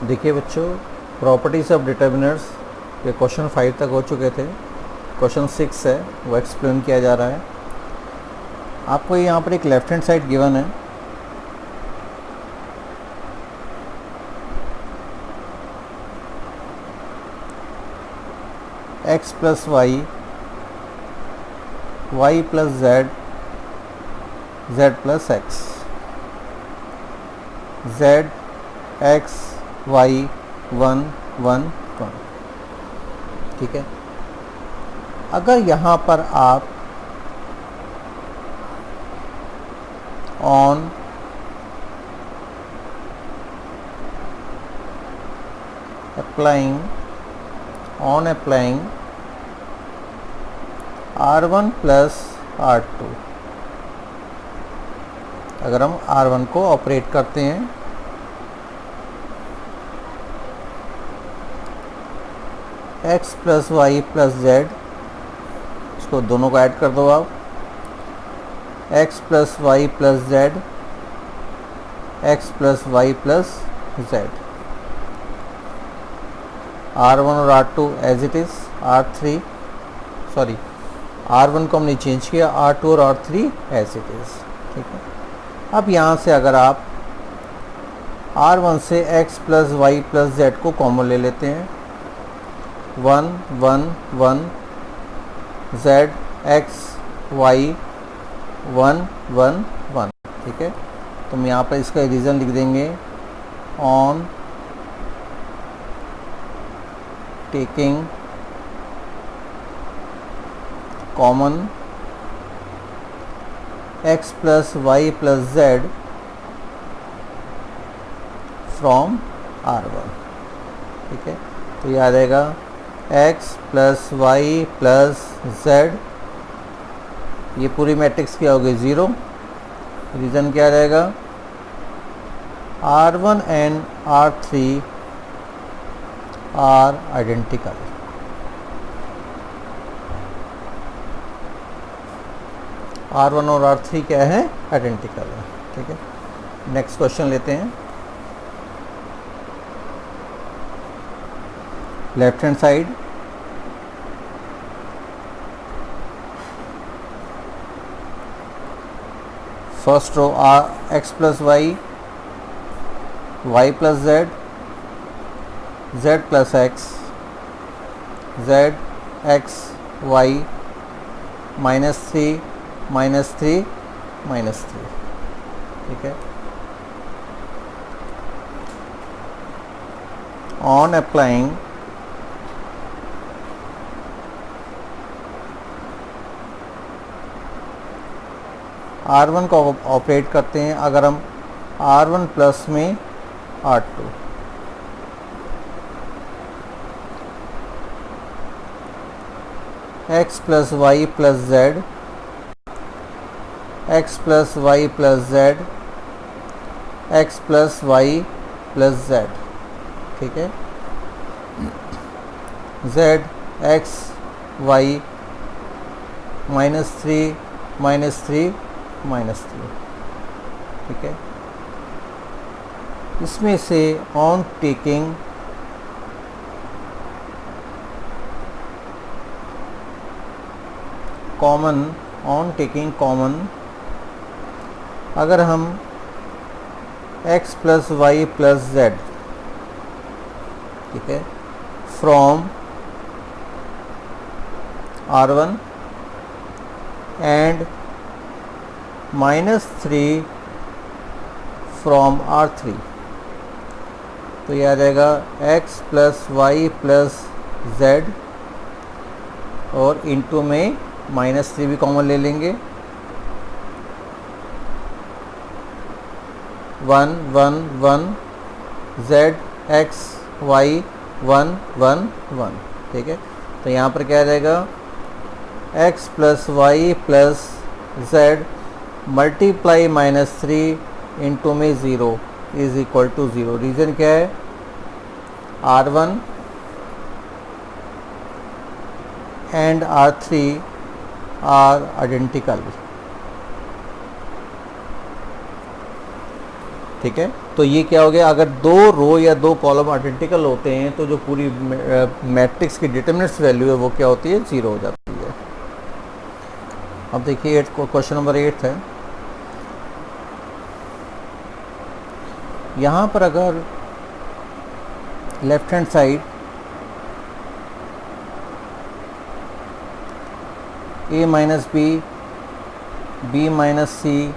देखिए बच्चों, properties of determiners के क्वेश्चन 5 तक हो चुके थे। क्वेश्चन 6 है वो एक्सप्लेन किया जा रहा है। आपको यहाँ पर एक लेफ्ट हैंड साइड गिवन है। x plus y, y plus z, z plus x, z x y 1 1 1। ठीक है, अगर यहाँ पर आप on applying R1 plus R2, अगर हम R1 को ऑपरेट करते हैं x plus y plus z, इसको दोनों को ऐड कर दो आप, x plus y plus z, x plus y plus z, R1 और R2 as it is, R1 को हमने चेंज किया, R2 और R3 एज इट इज़। ठीक है, अब यहाँ से अगर आप R1 से x plus y plus z को कॉमन ले लेते हैं, 1 1 1, जेड एक्स वाई 1 1 1। ठीक है, तो हम यहाँ पर इसका रीज़न लिख देंगे, on taking common x plus y plus z from R1। ठीक है, तो याद आएगा x plus y plus z, ये पूरी मैट्रिक्स क्या होगी 0। रीज़न क्या रहेगा, R1 and R3 are identical. R1 और R3 क्या है, आइडेंटिकल है। ठीक है, नेक्स्ट क्वेश्चन लेते हैं। Left hand side first row x plus y, y plus z, z plus x, z x y -3 -3 -3। ठीक है, ऑन अप्लाइंग R1 को ऑपरेट करते हैं अगर हम R1 प्लस में R2, x plus y plus z, x plus y plus z, x plus y plus z. ठीक है, जेड एक्स वाई -3 -3 -3। ठीक है, इसमें से ऑन टेकिंग कॉमन, अगर हम x plus y plus z, ठीक है, from R1 and -3 from R3, तो यह आ जाएगा x plus y plus z, और इनटू में -3 भी कॉमन ले लेंगे, 1 1 1, जेड एक्स वाई 1 1 1। ठीक है, तो यहाँ पर क्या आ जाएगा, x plus y plus z multiply -3 into में 0 इज इक्वल टू 0। रीज़न क्या है, R1 and R3 are identical. ठीक है, तो ये क्या हो गया, अगर दो रो या दो कॉलम आइडेंटिकल होते हैं तो जो पूरी मैट्रिक्स की डिटरमिनेंट्स वैल्यू है वो क्या होती है, 0 हो जाती है। अब देखिए क्वेश्चन नंबर 8 है। यहाँ पर अगर left hand side a minus b, b minus c,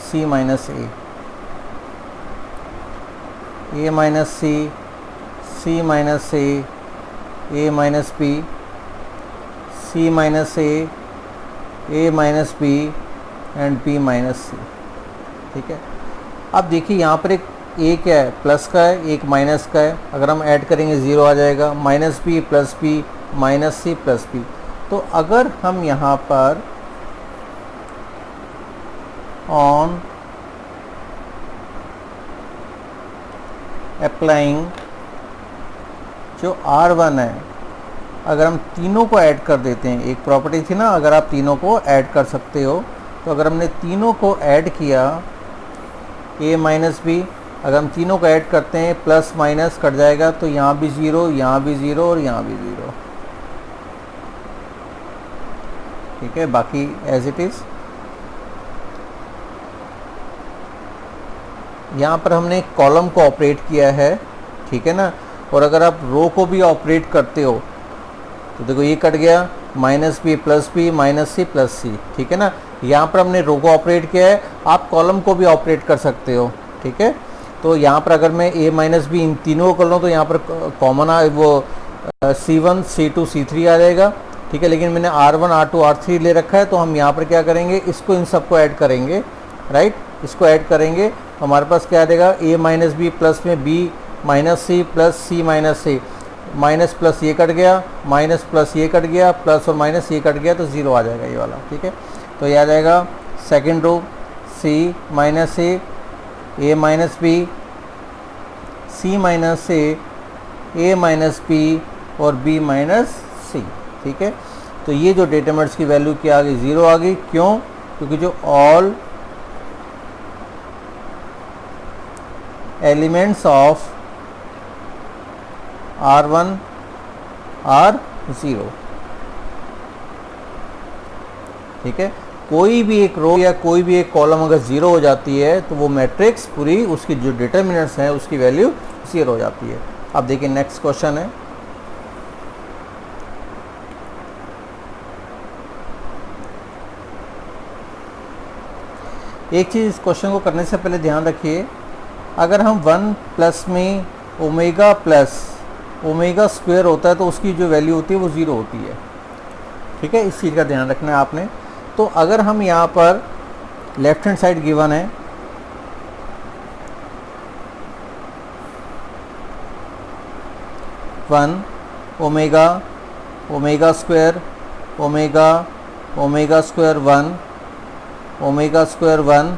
c minus a minus c, c minus a minus b, c minus a minus b and b minus c। ठीक है, अब देखिए यहाँ पर एक a क्या है, प्लस का है, एक माइनस का है। अगर हम ऐड करेंगे 0 आ जाएगा, minus B plus B minus सी प्लस बी। तो अगर हम यहाँ पर ऑन अप्लाइंग जो R1 है, अगर हम तीनों को ऐड कर देते हैं, एक प्रॉपर्टी थी ना अगर आप तीनों को ऐड कर सकते हो, तो अगर हमने तीनों को ऐड किया a माइनस बी, अगर हम तीनों को ऐड करते हैं प्लस माइनस कट जाएगा, तो यहाँ भी 0, यहाँ भी 0 और यहाँ भी 0। ठीक है, बाकी एज इट इज़। यहाँ पर हमने कॉलम को ऑपरेट किया है, ठीक है ना, और अगर आप रो को भी ऑपरेट करते हो तो देखो ये कट गया, minus B plus B minus सी प्लस सी। ठीक है ना, यहाँ पर हमने रो को ऑपरेट किया है, आप कॉलम को भी ऑपरेट कर सकते हो। ठीक है, तो यहाँ पर अगर मैं a माइनस बी इन तीनों को कर लूँ तो यहाँ पर कॉमन वो C1 C2 C3 आ जाएगा। ठीक है, लेकिन मैंने R1 R2 R3 ले रखा है, तो हम यहाँ पर क्या करेंगे, इसको इन सबको ऐड करेंगे, राइट, इसको ऐड करेंगे। हमारे पास क्या आ जाएगा, a माइनस बी प्लस में b माइनस सी प्लस सी माइनस सी, माइनस प्लस ये कट गया, माइनस प्लस ये कट गया, प्लस और माइनस ये कट गया, तो 0 आ जाएगा ये वाला। ठीक है, तो ये आ जाएगा second row c minus a minus b, c minus a minus b और b माइनस c। ठीक है, तो ये जो डिटरमिनेंट्स की वैल्यू क्या आ गई, 0 आ गई। क्यों? क्योंकि जो all elements of R1 are 0। ठीक है, कोई भी एक रो या कोई भी एक कॉलम अगर 0 हो जाती है तो वो मैट्रिक्स पूरी उसकी जो डिटरमिनेंट्स हैं उसकी वैल्यू 0 हो जाती है। अब देखिए नेक्स्ट क्वेश्चन है, एक चीज़ इस क्वेश्चन को करने से पहले ध्यान रखिए, अगर हम 1 प्लस में ओमेगा प्लस ओमेगा स्क्वायर होता है तो उसकी जो वैल्यू होती है वो 0 होती है। ठीक है, इस चीज़ का ध्यान रखना है आपने। तो अगर हम यहाँ पर लेफ्ट हैंड साइड गिवन है, one omega omega square omega omega square 1 omega square 1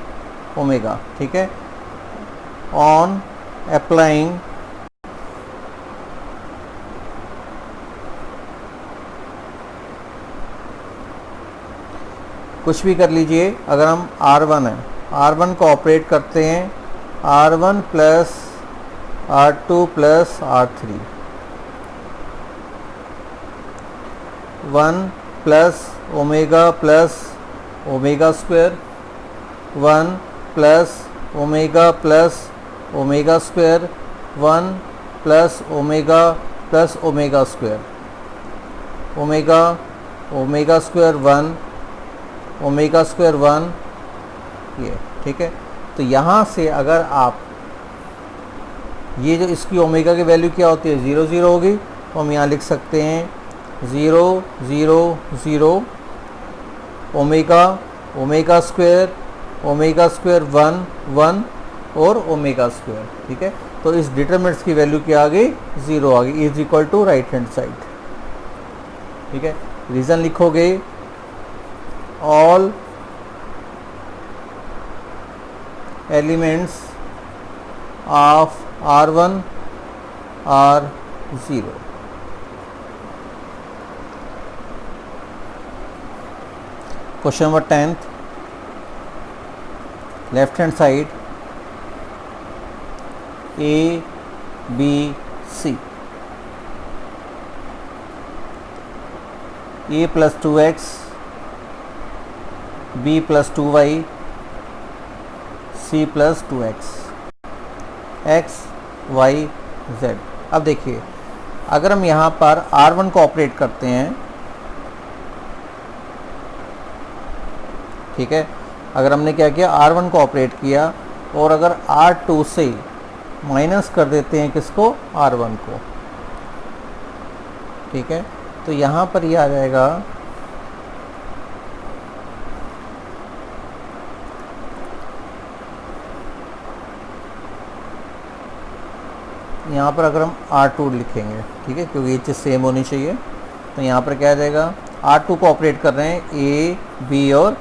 omega. ठीक है, ऑन अप्लाइंग कुछ भी कर लीजिए, अगर हम R1 है, R1 को ऑपरेट करते हैं, R1 plus R2 plus R3, 1 plus omega square 1 plus omega square 1 plus omega square omega square 1 omega square 1 ये। ठीक है, तो यहाँ से अगर आप ये जो इसकी ओमेगा की वैल्यू क्या होती है, 0 0 होगी, तो हम यहाँ लिख सकते हैं 0 0 0 ओमेगा स्क्वायर 1 1 और ओमेगा स्क्वायर। ठीक है, तो इस डिटरमिनेंट्स की वैल्यू क्या आ गई, 0 आ गई, is equal to right hand side. ठीक है, रीज़न लिखोगे, all elements of R1 are 0। Question number 10th, left hand side a B C, a plus 2x b plus 2y c plus 2x, x Y z. अब देखिए अगर हम यहाँ पर R1 को ऑपरेट करते हैं, ठीक है, अगर हमने क्या किया R1 को ऑपरेट किया और अगर R2 से माइनस कर देते हैं किसको, R1 को, ठीक है, तो यहाँ पर ये आ जाएगा यहाँ पर अगर हम R2 लिखेंगे, ठीक है, क्योंकि ये चीज़ सेम होनी चाहिए, तो यहाँ पर क्या आ जाएगा, R2 को ऑपरेट कर रहे हैं ए बी और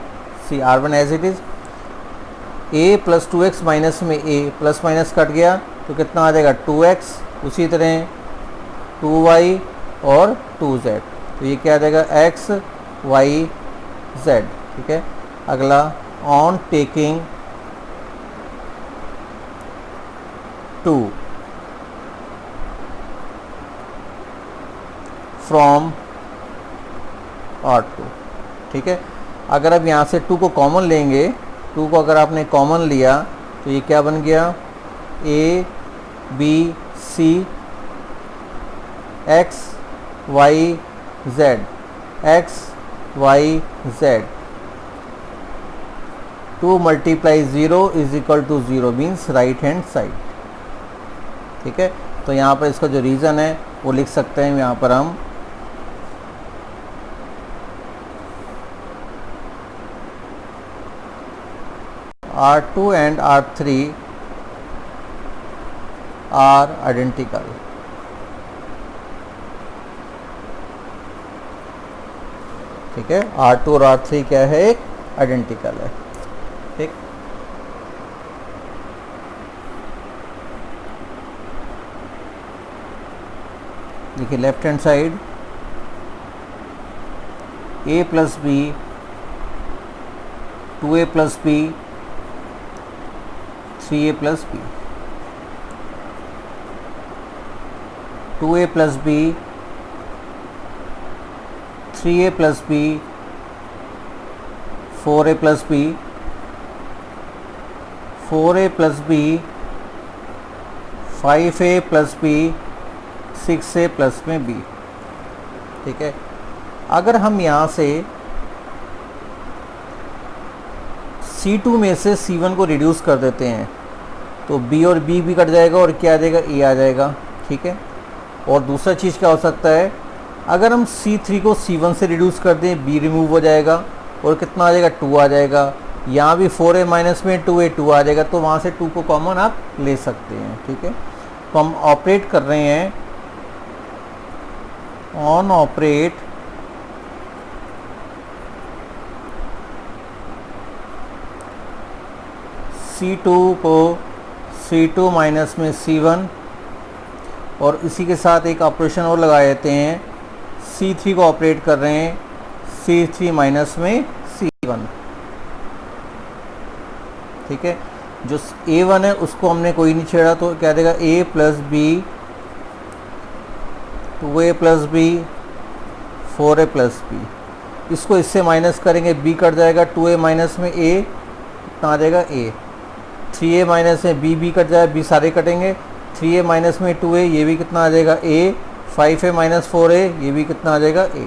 C, R1 as it is, A plus 2x minus में ए प्लस माइनस कट गया तो कितना आ जाएगा 2x, उसी तरह 2y और 2z, तो ये क्या आ जाएगा x y z, ठीक है। अगला ऑन टेकिंग 2 फ्रॉम R2, ठीक है। अगर अब यहाँ से 2 को कॉमन लेंगे, 2 को अगर आपने कॉमन लिया तो ये क्या बन गया, A B C X Y Z, x Y Z, 2 multiply 0 is equal to 0 means right hand side, ठीक है। तो यहाँ पर इसका जो रीज़न है वो लिख सकते हैं यहाँ पर हम R2 and R3 are identical, ठीक है, R2 और R3 क्या है, एक आइडेंटिकल है, ठीक। देखिए left hand side a plus B 2a plus B 3a plus B, 2a plus B 3a plus B 4a plus B 4a plus B 5a plus B 6a plus में B, ठीक है। अगर हम यहाँ से C2 में से C1 को रिड्यूस कर देते हैं तो B और B भी कट जाएगा और क्या आ जाएगा, A आ जाएगा, ठीक है। और दूसरा चीज़ क्या हो सकता है, अगर हम C3 को C1 से रिड्यूस कर दें, B रिमूव हो जाएगा और कितना आ जाएगा, 2 आ जाएगा। यहाँ भी 4a माइनस में 2a 2 आ जाएगा, तो वहाँ से 2 को कॉमन आप ले सकते हैं, ठीक है। तो हम ऑपरेट कर रहे हैं ऑन ऑपरेट C2 को C2 माइनस में C1 और इसी के साथ एक ऑपरेशन और लगा देते हैं, C3 को ऑपरेट कर रहे हैं C3 माइनस में C1, ठीक है। जो A1 है उसको हमने कोई नहीं छेड़ा, तो क्या देगा, A plus B 2a plus B 4a plus B, इसको इससे माइनस करेंगे, b कट जाएगा, 2a माइनस में a कितना आ जाएगा, a, 3a माइनस में b कट जाएगा, b सारे कटेंगे, 3a माइनस में 2a ये भी कितना आ जाएगा, a, 5a माइनस 4a ये भी कितना आ जाएगा, a,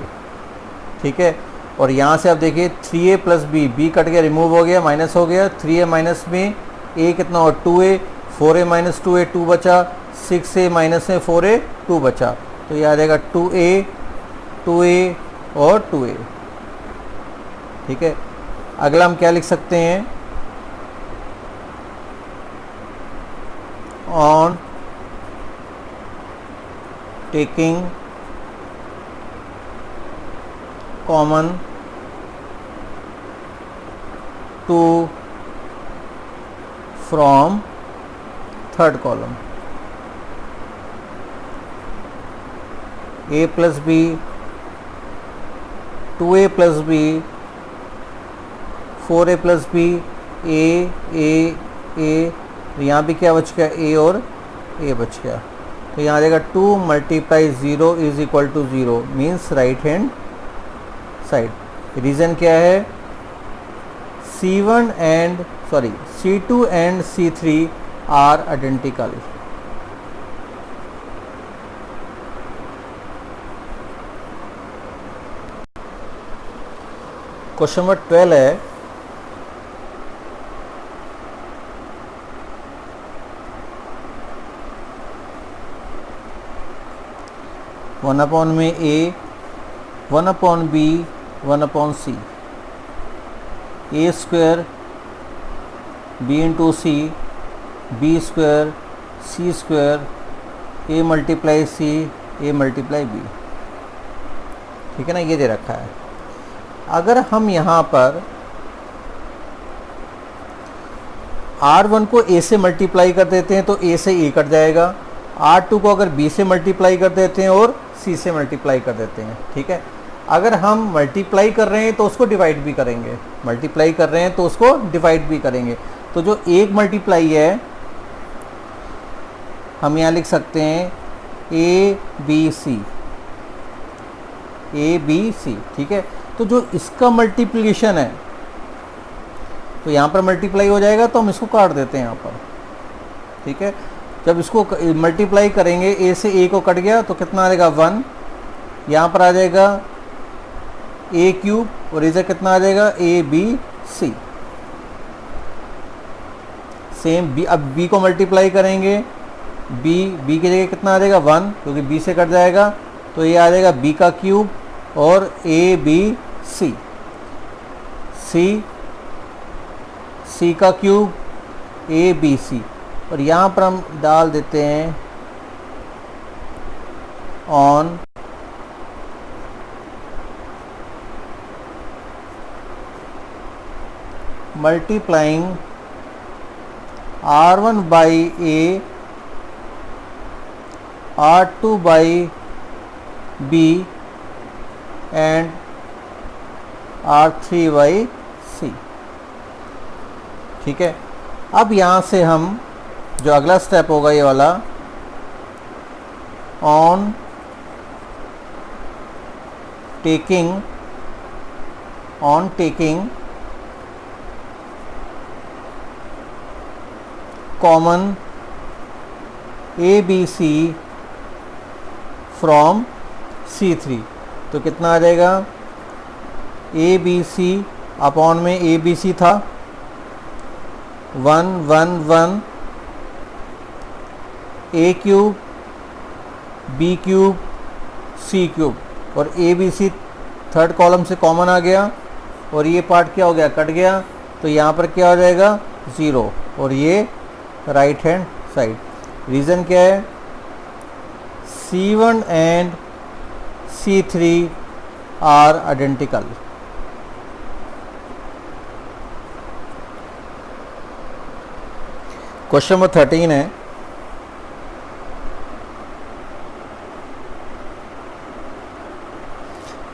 ठीक है। और यहाँ से आप देखिए 3a प्लस b कट गया, रिमूव हो गया, माइनस हो गया, 3a माइनस में a कितना और 2a, 4a माइनस 2a 2 बचा, 6a माइनस में 4a 2 बचा, तो ये आ जाएगा 2a 2a और 2a, ठीक है। अगला हम क्या लिख सकते हैं, on taking common 2 from third column, a plus B 2a plus B 4a plus B a, यहाँ भी क्या बच गया, a और ए बच गया। तो यहाँ आ जाएगा 2 multiply 0 is equal to 0 means right hand side. Reason क्या है, C2 and C3 are identical. Question number 12 है, वन अपॉन में A, 1 upon B, 1 upon C, A square B into C, B square C square, A multiply C, A multiply B. ठीक है ना, ये दे रखा है। अगर हम यहाँ पर R1 को A से मल्टीप्लाई कर देते हैं तो A से A कट जाएगा, R2 को अगर B से मल्टीप्लाई कर देते हैं और C से मल्टीप्लाई कर देते हैं। ठीक है, अगर हम मल्टीप्लाई कर रहे हैं तो उसको डिवाइड भी करेंगे, मल्टीप्लाई कर रहे हैं तो उसको डिवाइड भी करेंगे। तो जो एक मल्टीप्लाई है हम यहाँ लिख सकते हैं ABC, ABC। ठीक है, तो जो इसका मल्टीप्लिकेशन है तो यहाँ पर मल्टीप्लाई हो जाएगा तो हम इसको काट देते हैं यहाँ पर। ठीक है, जब इसको मल्टीप्लाई करेंगे ए से ए को कट गया तो कितना आ जाएगा 1, यहाँ पर आ जाएगा ए क्यूब और इधर कितना आ जाएगा ABC। सेम बी, अब बी को मल्टीप्लाई करेंगे, बी की जगह कितना आ जाएगा 1 क्योंकि बी से कट जाएगा, तो ये आ जाएगा बी का क्यूब और ABC, सी का क्यूब ABC। और यहाँ पर हम डाल देते हैं on multiplying R1 by A, R2 by B and R3 by C। ठीक है, अब यहाँ से हम जो अगला स्टेप होगा ये वाला, on taking common ABC from C3 तो कितना आ जाएगा ABC अपॉन में ABC था 1 1 1, A cube B cube C cube और ABC थर्ड कॉलम से कॉमन आ गया और ये पार्ट क्या हो गया, कट गया। तो यहाँ पर क्या हो जाएगा 0 और ये राइट हैंड साइड। रीज़न क्या है, C1 and C3 are identical. Question number 13 है,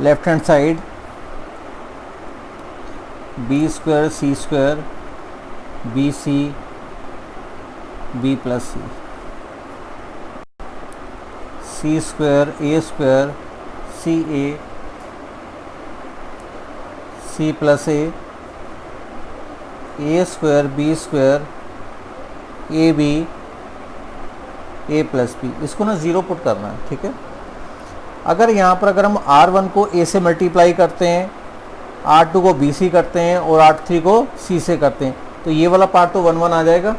left hand side B square C square B C B plus C square A square C A C plus A square B square A B A plus B. इसको ना zero put करना है। ठीक है, अगर यहाँ पर अगर हम R1 को A से मल्टीप्लाई करते हैं, R2 को B से करते हैं और R3 को C से करते हैं तो ये वाला पार्ट तो 1 1 आ जाएगा।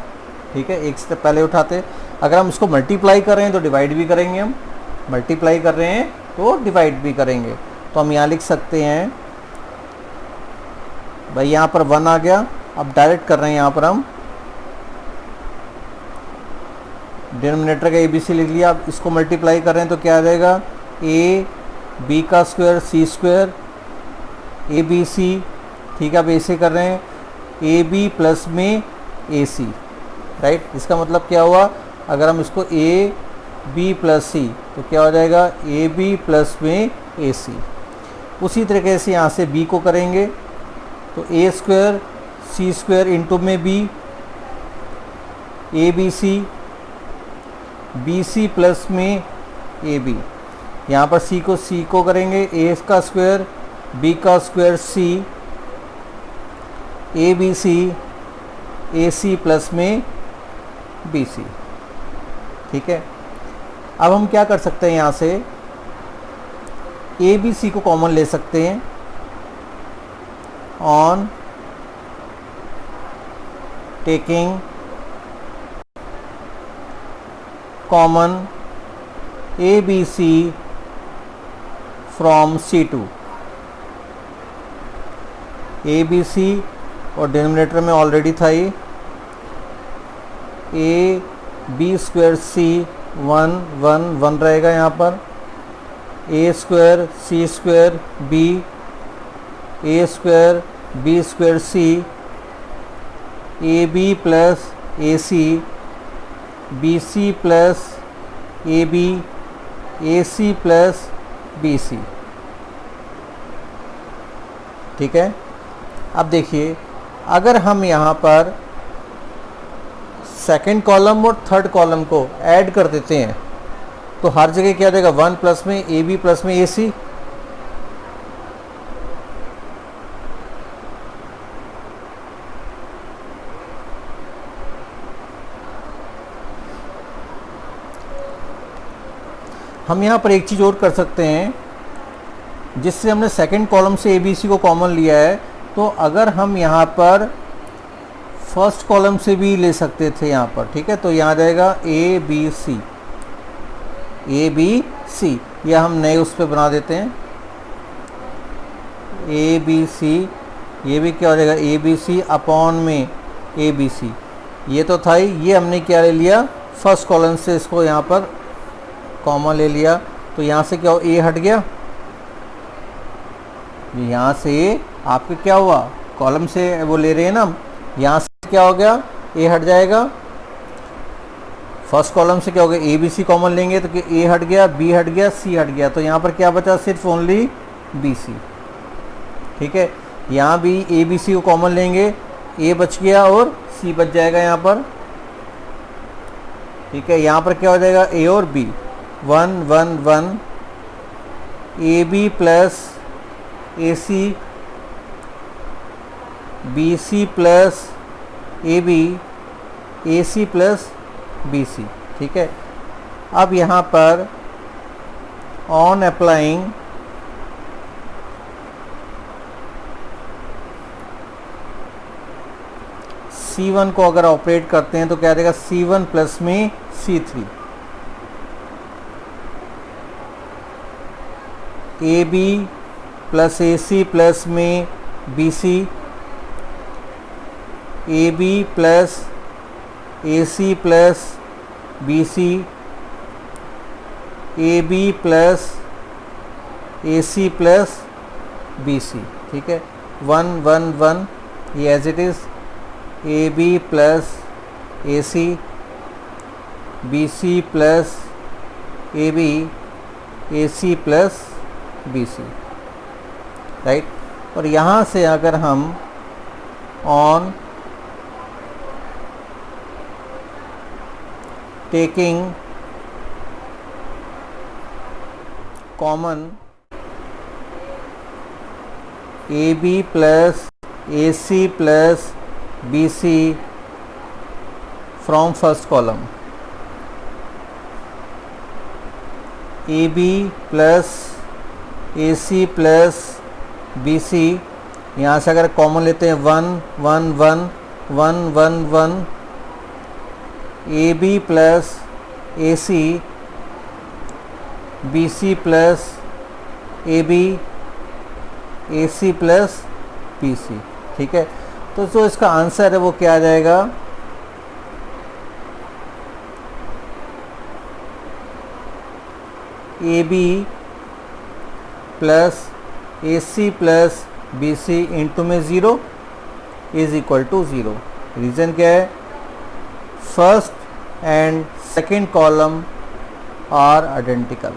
ठीक है, एक स्टेप पहले उठाते हैं। अगर हम इसको मल्टीप्लाई कर रहे हैं तो डिवाइड भी करेंगे, हम मल्टीप्लाई कर रहे हैं तो डिवाइड भी करेंगे। तो हम यहाँ लिख सकते हैं भाई यहाँ पर 1 आ गया, अब डायरेक्ट कर रहे हैं, यहाँ पर हम डिनोमिनेटर का ABC लिख लिया। अब इसको मल्टीप्लाई कर रहे हैं तो क्या आ जाएगा ए बी का स्क्वायर सी स्क्वायर ABC। ठीक है, अब ऐसे कर रहे हैं AB प्लस में AC, राइट। इसका मतलब क्या हुआ, अगर हम इसको AB प्लस सी तो क्या हो जाएगा AB प्लस में AC। उसी तरीके से यहाँ से B को करेंगे तो A square C square into में B ABC B C plus में ए बी, यहाँ पर सी को करेंगे ए का स्क्वायर बी का square C A C plus में बी सी। ठीक है, अब हम क्या कर सकते हैं, यहाँ से ए बी सी को कॉमन ले सकते हैं on taking common A B C from C2। A B C और डिनोमिनेटर में ऑलरेडी था ये ए बी स्क्वायर सी 1 1 1 रहेगा, यहाँ पर A square C square B A square B square C A B plus A C B C plus A B A C plus B C. ठीक है, अब देखिए अगर हम यहाँ पर सेकंड कॉलम और थर्ड कॉलम को ऐड कर देते हैं तो हर जगह क्या देगा, 1 प्लस में ए बी प्लस में ए सी। हम यहाँ पर एक चीज़ और कर सकते हैं, जिससे हमने सेकंड कॉलम से ए बी सी को कॉमन लिया है, तो अगर हम यहाँ पर फर्स्ट कॉलम से भी ले सकते थे यहाँ पर। ठीक है, तो यहाँ जाएगा ए बी सी, या हम नए उस पर बना देते हैं ए बी सी, ये भी क्या हो जाएगा ए बी सी अपॉन में ए बी सी। ये तो था ही, ये हमने क्या ले लिया, फर्स्ट कॉलम से इसको यहाँ पर कॉमन ले लिया, तो यहाँ से क्या हो, ए हट गया, यहाँ से आपके क्या हुआ, कॉलम से वो ले रहे हैं ना, यहाँ से क्या हो गया, ए हट जाएगा, फर्स्ट कॉलम से क्या हो गया, ए बी सी कॉमन लेंगे तो ए हट गया, बी हट गया, सी हट गया, तो यहाँ पर क्या बचा, सिर्फ ओनली बी सी। ठीक है, यहाँ भी ए बी सी को कॉमन लेंगे, ए बच गया और सी बच जाएगा यहाँ पर। ठीक है, यहाँ पर क्या हो जाएगा, ए और B 1 1 1 A B plus A C B C plus A B A C plus B C. ठीक है, अब यहाँ पर ऑन अप्लाइंग C1 को अगर ऑपरेट करते हैं तो क्या देगा, C1 प्लस में C3 A B plus A C plus में B C A B plus A C plus B C A B plus A C plus B C. ठीक है, 1 1 1 ये as it is A B plus A C B C plus A B A C plus B C, right. और यहाँ से अगर हम on taking common A B plus A C plus B C from first column, A B plus A C plus B C, यहाँ से अगर common लेते हैं 1 1 1 1 1 1 A B plus A C B C plus A B A C plus B C. ठीक है, तो जो इसका आंसर है वो क्या आ जाएगा, A B plus A C plus B C into में 0 इज इक्वल टू 0। रीज़न क्या है, first and second column are identical,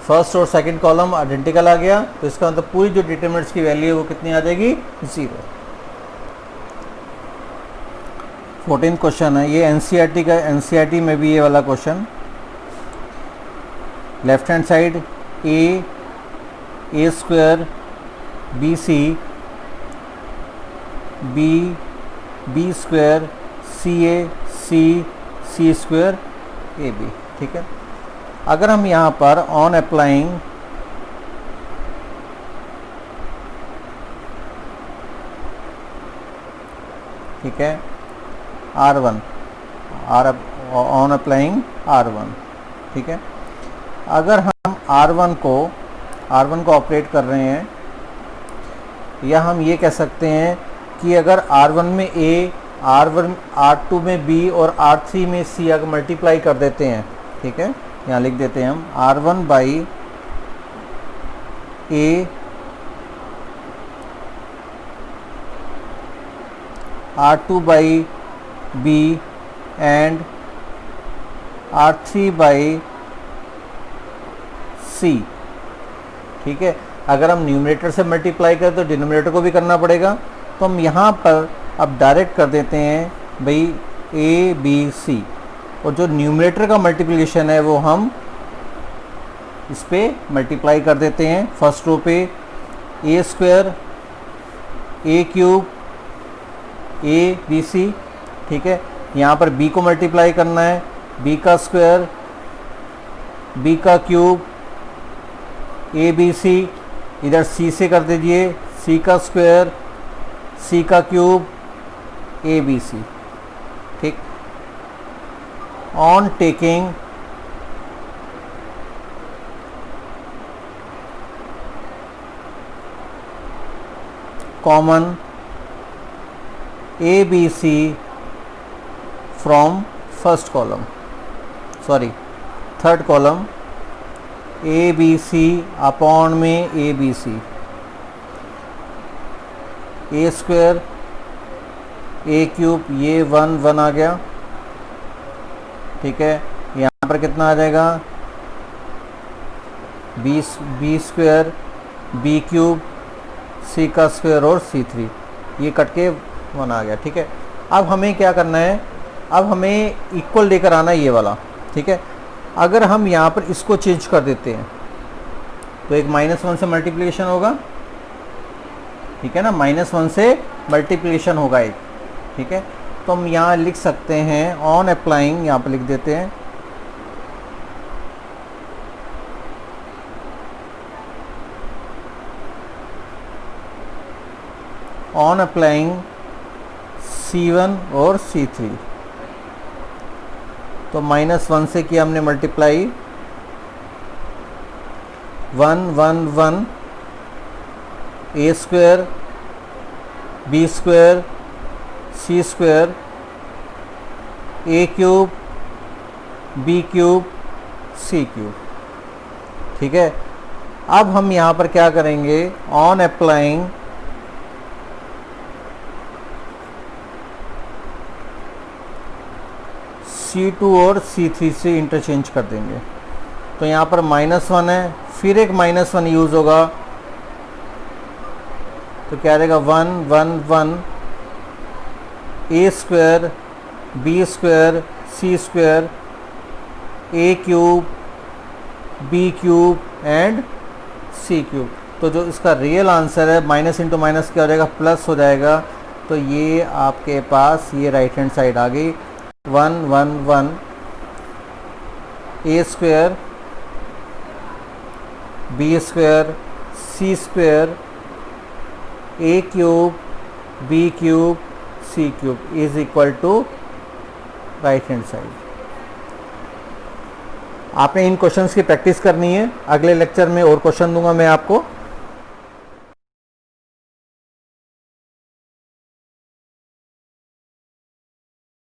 first और सेकंड कॉलम आइडेंटिकल आ गया, तो इसका मतलब पूरी जो डिटरमिनेंट्स की वैल्यू है वो कितनी आ जाएगी, 0। 14 क्वेश्चन है ये एनसीईआरटी का। एनसीईआरटी में भी ये वाला question, left hand side A square B C B square C square A B. ठीक है, अगर हम यहाँ पर ऑन अप्लाइंग ठीक है R1 ऑन अप्लाइंग R1, ठीक है, अगर हम R1 को ऑपरेट कर रहे हैं, या हम ये कह सकते हैं कि अगर R1 में A, R2 में B और R3 में C अगर मल्टीप्लाई कर देते हैं, ठीक है, यहाँ लिख देते हैं हम R1 by A, R2 by B and R3 by C। ठीक है, अगर हम न्यूमरेटर से मल्टीप्लाई करें तो डिनोमिनेटर को भी करना पड़ेगा, तो हम यहाँ पर अब डायरेक्ट कर देते हैं भाई A B C, और जो न्यूमरेटर का मल्टीप्लिकेशन है वो हम इस पे मल्टीप्लाई कर देते हैं। फर्स्ट रो पे A square A cube A B C, ठीक है, यहाँ पर B को मल्टीप्लाई करना है, B का स्क्वायर B का क्यूब A B C, इधर C से कर दीजिए C का स्क्वायर C का क्यूब A B C। ठीक, on taking common A B C from first column, sorry third column, A B C upon में A B C, A square A cube, ये 1 आ गया। ठीक है, यहाँ पर कितना आ जाएगा B square B cube C का स्क्वायर और C3, ये कट के 1 आ गया। ठीक है, अब हमें क्या करना है, अब हमें इक्वल लेकर आना है ये वाला। ठीक है, अगर हम यहाँ पर इसको चेंज कर देते हैं तो एक -1 से मल्टीप्लिकेशन होगा, ठीक है ना, -1 से मल्टीप्लिकेशन होगा एक। ठीक है, तो हम यहाँ लिख सकते हैं ऑन अप्लाइंग, यहाँ पर लिख देते हैं ऑन अप्लाइंग C1 और C3, तो -1 से किया हमने multiply, 1 A square B square C square A cube B cube C cube. ठीक है, अब हम यहाँ पर क्या करेंगे, ऑन अप्लाइंग C2 और C3 से इंटरचेंज कर देंगे। तो यहाँ पर -1 है, फिर एक -1 यूज़ होगा, तो क्या रहेगा 1 A square B square C square A cube B cube and C cube. तो जो इसका रियल आंसर है माइनस इंटू माइनस क्या हो जाएगा, प्लस हो जाएगा। तो ये आपके पास ये राइट हैंड साइड आ गई, 1 A square B square C square A cube B cube C cube is equal to right hand side. आपने इन क्वेश्चंस की प्रैक्टिस करनी है, अगले लेक्चर में और क्वेश्चन दूंगा मैं आपको।